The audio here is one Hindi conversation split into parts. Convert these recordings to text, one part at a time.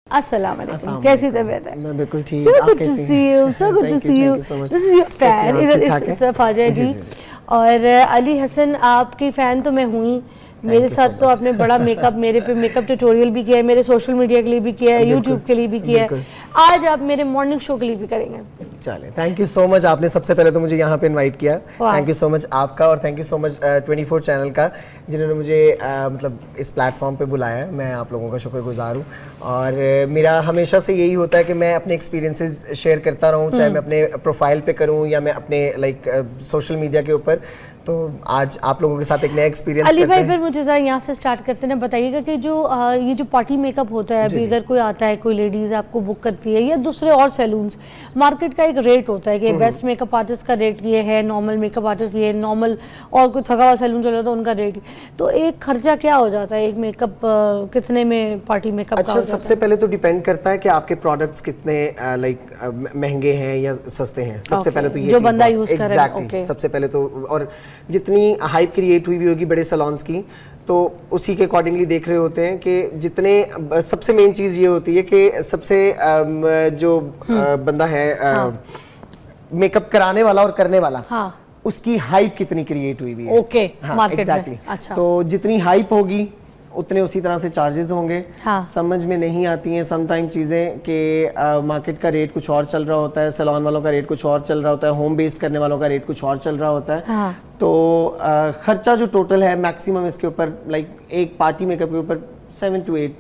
अस्सलाम वालेकुम, कैसी तबीयत है? मैं बिल्कुल ठीक। So good to see you, so good to see you. This is your fan. इस तरफ आ जाए जी। और अली हसन आपकी फ़ैन तो मैं हुई, मेरे साथ तो आपने बड़ा मेकअप, मेरे पे मेकअप ट्यूटोरियल भी किया है, मेरे सोशल मीडिया के लिए भी किया है, यूट्यूब के लिए भी किया है, आज आप मेरे मॉर्निंग शो के लिए भी करेंगे। चले, थैंक यू सो मच। आपने सबसे पहले तो मुझे यहाँ पे इनवाइट किया, थैंक यू सो मच आपका, और thank you so much 24 channel का जिन्होंने मुझे मतलब इस प्लेटफॉर्म पे बुलाया है। मैं आप लोगों का शुक्रगुजार हूँ। और मेरा हमेशा से यही होता है कि मैं अपने एक्सपीरियंसेस शेयर करता रहूँ, चाहे मैं अपने प्रोफाइल पे करूँ या मैं अपने सोशल मीडिया के ऊपर। तो आज आप लोगों के साथ एक नया एक्सपीरियंस अली भाई, फिर मुझे ज़रा यहाँ से स्टार्ट करते हैं, बताइएगा कि जो ये जो पार्टी मेकअप होता है, अभी अगर कोई आता है, कोई लेडीज़ आपको बुक करती है या दूसरे और सैलून्स, मार्केट का एक रेट होता है कि बेस्ट मेकअप आर्टिस्ट का रेट ये है, नॉर्मल मेकअप आर्टिस्ट ये, नॉर्मल और कोई थका हुआ सैलून चला तो उनका रेट। तो एक खर्चा क्या हो जाता है एक मेकअप कितने में पार्टी मेकअप? अच्छा, सबसे पहले तो डिपेंड करता है कि आपके प्रोडक्ट्स कितने महंगे हैं या सस्ते हैं। सबसे पहले तो ये जो बंदा यूज़ करे, एग्जैक्टली सबसे पहले तो, और जितनी हाइप क्रिएट हुई होगी बड़े सैलून्स की, तो उसी के अकॉर्डिंगली देख रहे होते हैं कि जितने, सबसे मेन चीज़ ये होती है कि सबसे जो बंदा है मेकअप कराने वाला और करने वाला, उसकी हाइप कितनी क्रिएट हुई हुई है। Okay, market exactly. तो जितनी हाइप होगी उतने उसी तरह से चार्जेस होंगे। समझ में नहीं आती हैं समटाइम चीज़ें कि मार्केट का रेट कुछ और चल रहा होता है, सैलून वालों का रेट कुछ और चल रहा होता है, होम बेस्ड करने वालों का रेट कुछ और चल रहा होता है। तो खर्चा जो टोटल है मैक्सिमम इसके ऊपर एक पार्टी मेकअप के ऊपर 7 to 8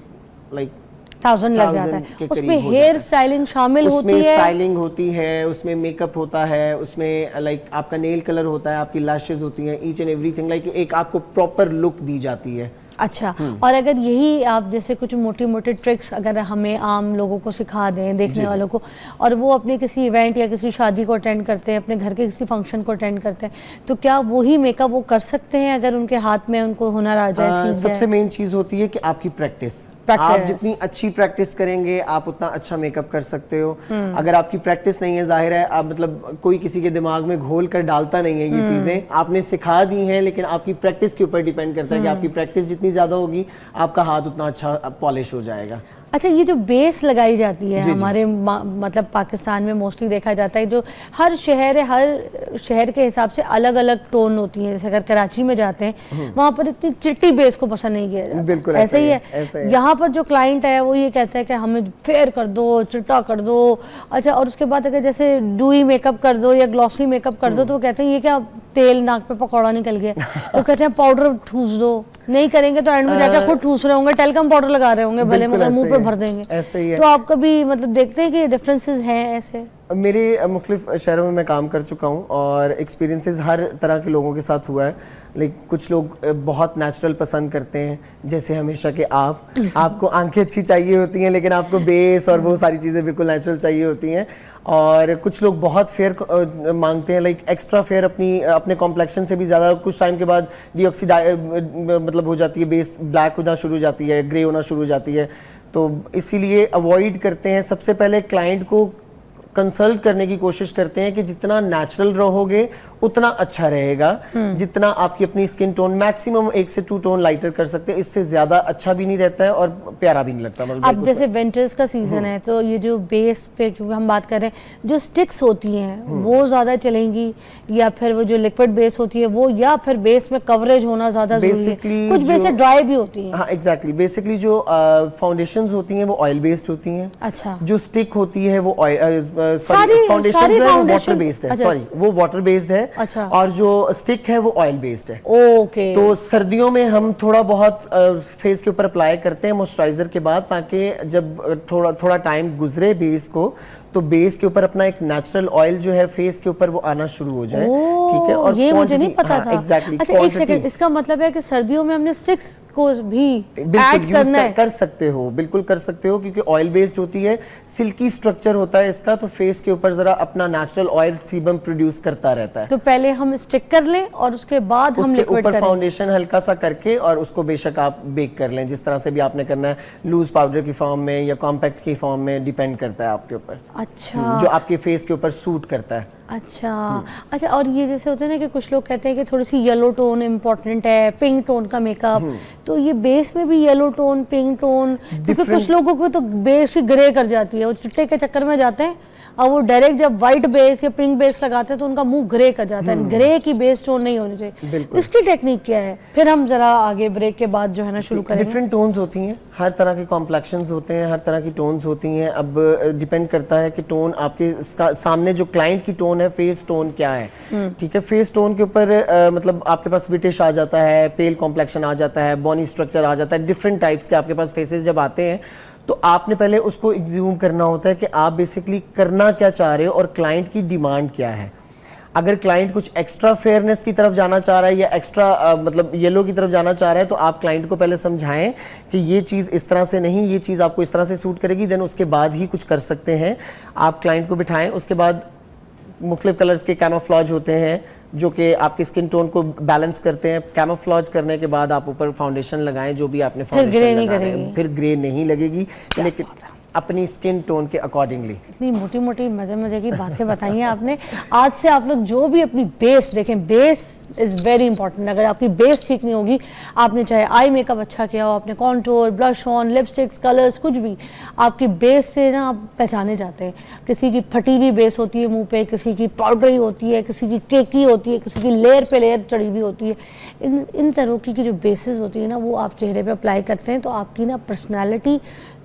1000 लग जाता है। उसमें हेयर स्टाइलिंग शामिल होती है, उसमें स्टाइलिंग होती है, उसमें मेकअप होता है, उसमें आपका नेल कलर होता है, आपकी लैशेस होती हैं, ईच एंड एवरीथिंग एक आपको प्रॉपर लुक दी जाती है। अच्छा, और अगर यही आप जैसे कुछ मोटी मोटी ट्रिक्स अगर हमें आम लोगों को सिखा दें, देखने वालों को, और वो अपने किसी इवेंट या किसी शादी को अटेंड करते हैं, अपने घर के किसी फंक्शन को अटेंड करते हैं, तो क्या वही मेकअप वो कर सकते हैं अगर उनके हाथ में उनको हुनर आ जाए? सबसे मेन चीज़ होती है कि आपकी प्रैक्टिस। आप जितनी अच्छी प्रैक्टिस करेंगे आप उतना अच्छा मेकअप कर सकते हो। अगर आपकी प्रैक्टिस नहीं है, जाहिर है आप मतलब कोई किसी के दिमाग में घोल कर डालता नहीं है ये चीजें, आपने सिखा दी हैं, लेकिन आपकी प्रैक्टिस के ऊपर डिपेंड करता है कि आपकी प्रैक्टिस जितनी ज्यादा होगी आपका हाथ उतना अच्छा पॉलिश हो जाएगा। अच्छा, ये जो बेस लगाई जाती है हमारे मतलब पाकिस्तान में मोस्टली देखा जाता है, जो हर शहर के हिसाब से अलग अलग टोन होती है। जैसे अगर कराची में जाते हैं वहाँ पर इतनी चिट्टी बेस को पसंद नहीं किया जाता। बिल्कुल ऐसे ही है। यहाँ पर जो क्लाइंट है वो ये कहता है कि हमें फेयर कर दो, चिट्टा कर दो। अच्छा, और उसके बाद अगर जैसे डूई मेकअप कर दो या ग्लॉसी मेकअप कर दो तो वो कहते हैं ये क्या तेल नाक पे पकौड़ा निकल गया। वो कहते हैं पाउडर ठूस दो, नहीं करेंगे तो एंड में जाकर खुद ठूस रहे होंगे, टेलकम पाउडर लगा रहे होंगे भले, मगर मुंह पे भर देंगे। ऐसे ही है। तो आप कभी मतलब देखते हैं कि डिफरेंसेस हैं ऐसे? मेरे मुख्तलिफ शहरों में मैं काम कर चुका हूँ और एक्सपीरियंसेस हर तरह के लोगों के साथ हुआ है। कुछ लोग बहुत नेचुरल पसंद करते हैं, जैसे हमेशा के आपको आंखें अच्छी चाहिए होती हैं लेकिन आपको बेस और वो सारी चीज़ें बिल्कुल नेचुरल चाहिए होती हैं। और कुछ लोग बहुत फेयर मांगते हैं, एक्स्ट्रा फेयर अपने कॉम्प्लेक्शन से भी ज़्यादा। कुछ टाइम के बाद मतलब हो जाती है, बेस ब्लैक होना शुरू हो जाती है, ग्रे होना शुरू हो जाती है। तो इसीलिए अवॉइड करते हैं। सबसे पहले क्लाइंट को कंसल्ट करने की कोशिश करते हैं कि जितना नेचुरल रहोगे उतना अच्छा रहेगा। जितना आपकी अपनी स्किन टोन मैक्सिमम 1 से 2 टोन लाइटर कर सकते हैं, इससे ज्यादा अच्छा भी नहीं रहता है और प्यारा भी नहीं लगता। अब जैसे विंटर्स का सीजन है तो ये जो बेस पे क्योंकि हम बात कर रहे हैं, जो स्टिक्स होती हैं वो ज्यादा चलेंगी या फिर वो जो लिक्विड बेस होती है वो, या फिर बेस में कवरेज होना ज्यादा जरूरी है? कुछ बेस ड्राई भी होती हैं। हाँ एग्जैक्टली। बेसिकली जो फाउंडेशंस होती हैं वो ऑयल बेस्ड होती हैं। अच्छा। जो स्टिक होती है वो फाउंडेशन जो है वो वाटर बेस्ड है। सॉरी, वो वाटर बेस्ड है। अच्छा। और जो स्टिक है वो ऑयल बेस्ड है। ओके। तो सर्दियों में हम थोड़ा बहुत फेस के ऊपर अप्लाई करते हैं मॉइस्चराइजर के बाद, ताकि जब थोड़ा टाइम गुजरे बेस को, तो बेस के ऊपर अपना एक नेचुरल ऑयल जो है फेस के ऊपर वो आना शुरू हो जाए। ठीक है। और ये मुझे नहीं पता था। एग्जैक्टली। अच्छा, एक सेकंड, इसका मतलब है कि सर्दियों में हमने स्टिक्स को भी ऐड करना है? कर सकते हो, बिल्कुल कर सकते हो, क्योंकि ऑयल बेस्ड होती है, सिल्की स्ट्रक्चर होता है इसका, तो फेस के ऊपर जरा अपना नेचुरल ऑयल सीबम प्रोड्यूस करता रहता है। तो पहले हम स्टिक कर लें और उसके बाद हम लिक्विड ऊपर फाउंडेशन हल्का सा करके, और उसको बेशक आप बेक कर लें जिस तरह से भी आपने करना है, लूज पाउडर की फॉर्म में या कॉम्पैक्ट की फॉर्म में, डिपेंड करता है आपके ऊपर। अच्छा। जो आपके फेस के ऊपर सूट करता है। अच्छा। अच्छा, और ये जैसे होता है ना कि कुछ लोग कहते हैं कि थोड़ी सी येलो टोन इम्पोर्टेंट है, पिंक टोन का मेकअप, तो ये बेस में भी येलो टोन, पिंक टोन, क्योंकि Different- कुछ लोगों को तो बेस ही ग्रे कर जाती है, वो चिट्टे के चक्कर में जाते हैं और वो डायरेक्ट जब व्हाइट बेस या पिंक बेस लगाते हैं तो उनका मुंह ग्रे कर जाता है। ग्रे की बेस टोन नहीं होनी चाहिए। बिल्कुल। इसकी टेक्निक क्या है? फिर हम जरा आगे ब्रेक के बाद जो है ना शुरू करेंगे। डिफरेंट टोन्स होती हैं, हर तरह के कॉम्प्लेक्शंस होते हैं, हर तरह की टोन्स होती हैं। अब डिपेंड करता है कि टोन आपके सामने जो क्लाइंट की टोन है, फेस टोन क्या है। ठीक है, फेस टोन के ऊपर मतलब आपके पास ब्रिटिश आ जाता है, पेल कॉम्प्लेक्शन आ जाता है, बॉनी स्ट्रक्चर आ जाता है, डिफरेंट टाइप्स के आपके पास फेसेस जब आते हैं तो आपने पहले उसको एग्ज्यूम करना होता है कि आप बेसिकली करना क्या चाह रहे हो और क्लाइंट की डिमांड क्या है। अगर क्लाइंट कुछ एक्स्ट्रा फेयरनेस की तरफ जाना चाह रहा है या एक्स्ट्रा मतलब येलो की तरफ जाना चाह रहा है तो आप क्लाइंट को पहले समझाएं कि ये चीज़ इस तरह से नहीं, ये चीज़ आपको इस तरह से सूट करेगी, देन उसके बाद ही कुछ कर सकते हैं। आप क्लाइंट को बिठाएं, उसके बाद मुख्तलिफ कलर्स के कैमोफ्लेज होते हैं जो कि आपकी स्किन टोन को बैलेंस करते हैं। कैमोफ्लेज करने के बाद आप ऊपर फाउंडेशन लगाएं, जो भी आपने फाउंडेशन ग्रे नहीं लगाना है, करेगी। फिर ग्रे नहीं लगेगी, लेकिन अपनी स्किन टोन के अकॉर्डिंगली। इतनी मोटी मोटी मजे मजे की बातें बताई हैं आपने। आज से आप लोग जो भी अपनी बेस देखें, बेस इज़ वेरी इंपॉर्टेंट। अगर आपकी बेस ठीक नहीं होगी, आपने चाहे आई मेकअप अच्छा किया हो, आपने contour, blush on, lipsticks, colours, कुछ भी, आपकी बेस से ना आप पहचाने जाते हैं। किसी की फटी हुई बेस होती है मुंह पे, किसी की पाउडरी होती है, किसी की केकी होती है, किसी की लेयर पे लेयर चढ़ी हुई होती है। इन तरह की जो बेसिस होती है ना, वो आप चेहरे पे अप्लाई करते हैं तो आपकी ना पर्सनैलिटी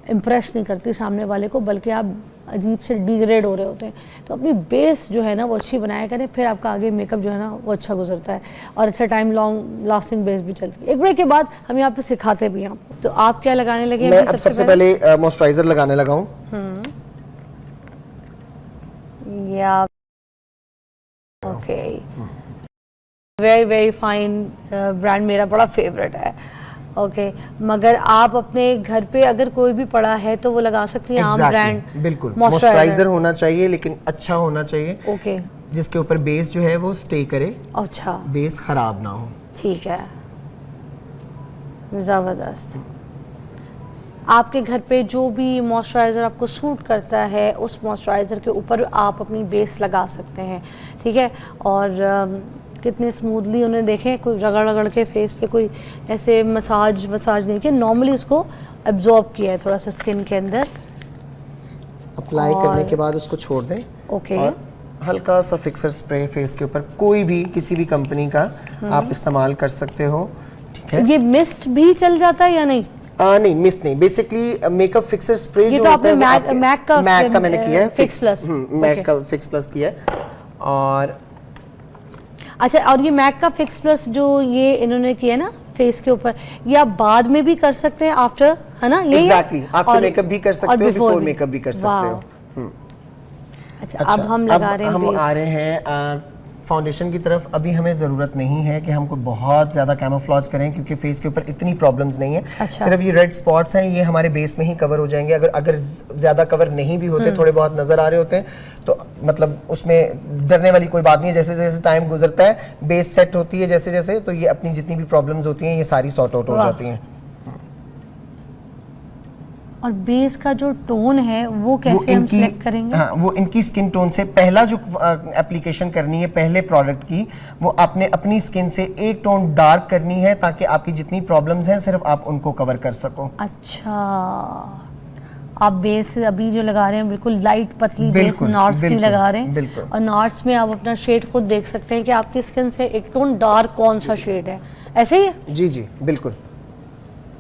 इम्प्रेस नहीं करती सामने वाले को, बल्कि आप अजीब से डिग्रेड हो रहे होते हैं। तो अपनी बेस जो है ना वो अच्छी बनाया करें, फिर आपका आगे मेकअप जो है ना वो अच्छा गुजरता है और अच्छा टाइम लॉन्ग लास्टिंग बेस भी चलती है। एक ब्रेक के बाद हम यहाँ पे सिखाते भी हैं। तो आप क्या लगाने लगे? मैं अब सबसे पहले मॉइस्चराइजर लगाने लगा हूँ। या okay, very very fine brand, मेरा बड़ा फेवरेट है। ओके, मगर आप अपने घर पे अगर कोई भी पड़ा है तो वो लगा सकती हैं। आम ब्रांड बिल्कुल मॉइस्चराइजर होना चाहिए, लेकिन अच्छा होना चाहिए। ओके, जिसके ऊपर बेस जो है वो स्टे करे, अच्छा, बेस खराब ना हो। ठीक है, ज़बरदस्त। आपके घर पे जो भी मॉइस्चराइज़र आपको सूट करता है उस मॉइस्चराइज़र के ऊपर आप अपनी बेस लगा सकते हैं। ठीक है, और कितने स्मूथली उन्हें देखें, कोई रगड़ रगड़ के फेस पे कोई ऐसे मसाज नहीं किया, नॉर्मली उसको एब्जॉर्ब किया है थोड़ा सा स्किन के अंदर। अप्लाई करने के बाद उसको छोड़ दें। ओके, और हल्का सा फिक्सर स्प्रे फेस के ऊपर कोई भी किसी भी कंपनी का आप इस्तेमाल कर सकते हो। ठीक है, ये मिस्ट भी चल जाता है या नहीं? नहीं, मिस्ट नहीं, बेसिकली मेकअप फिक्सर स्प्रे जो तो होता है आपने मैक का मैंने किया है फिक्स प्लस, मैक का फिक्स प्लस किया है। और अच्छा, और ये मैक का फिक्स प्लस जो ये इन्होंने किया ना फेस के ऊपर, ये आप बाद में भी कर सकते हैं, आफ्टर, है ना? ये एग्जैक्टली, आफ्टर मेकअप भी कर सकते हो, बिफोर मेकअप भी कर सकते हो। अच्छा, अब हम लगा रहे हैं हम बेस। आ रहे हैं फाउंडेशन की तरफ। अभी हमें ज़रूरत नहीं है कि हमको बहुत ज़्यादा कैमोफ्लेज करें, क्योंकि फेस के ऊपर इतनी प्रॉब्लम्स नहीं है। अच्छा। सिर्फ ये रेड स्पॉट्स हैं, ये हमारे बेस में ही कवर हो जाएंगे। अगर ज़्यादा कवर नहीं भी होते, थोड़े बहुत नज़र आ रहे होते हैं, तो मतलब उसमें डरने वाली कोई बात नहीं है। जैसे जैसे टाइम गुजरता है, बेस सेट होती है जैसे जैसे, तो ये अपनी जितनी भी प्रॉब्लम्स होती हैं ये सारी सॉर्ट आउट हो जाती हैं। और बेस का जो टोन है वो कैसे हम सिलेक्ट करेंगे? हाँ, वो इनकी स्किन टोन से पहला जो एप्लीकेशन करनी है पहले प्रोडक्ट की, वो आपने अपनी स्किन से एक टोन डार्क करनी है, ताकि आपकी जितनी प्रॉब्लम्स हैं सिर्फ आप उनको कवर कर सको। अच्छा, आप बेस अभी जो लगा रहे हैं बिल्कुल लाइट पतली बेस नॉर्स की लगा रहे हैं। बिल्कुल। और नॉर्स में आप अपना शेड खुद देख सकते हैं कि आपकी स्किन से एक टोन डार्क कौन सा शेड है, ऐसे ही है? जी जी बिल्कुल।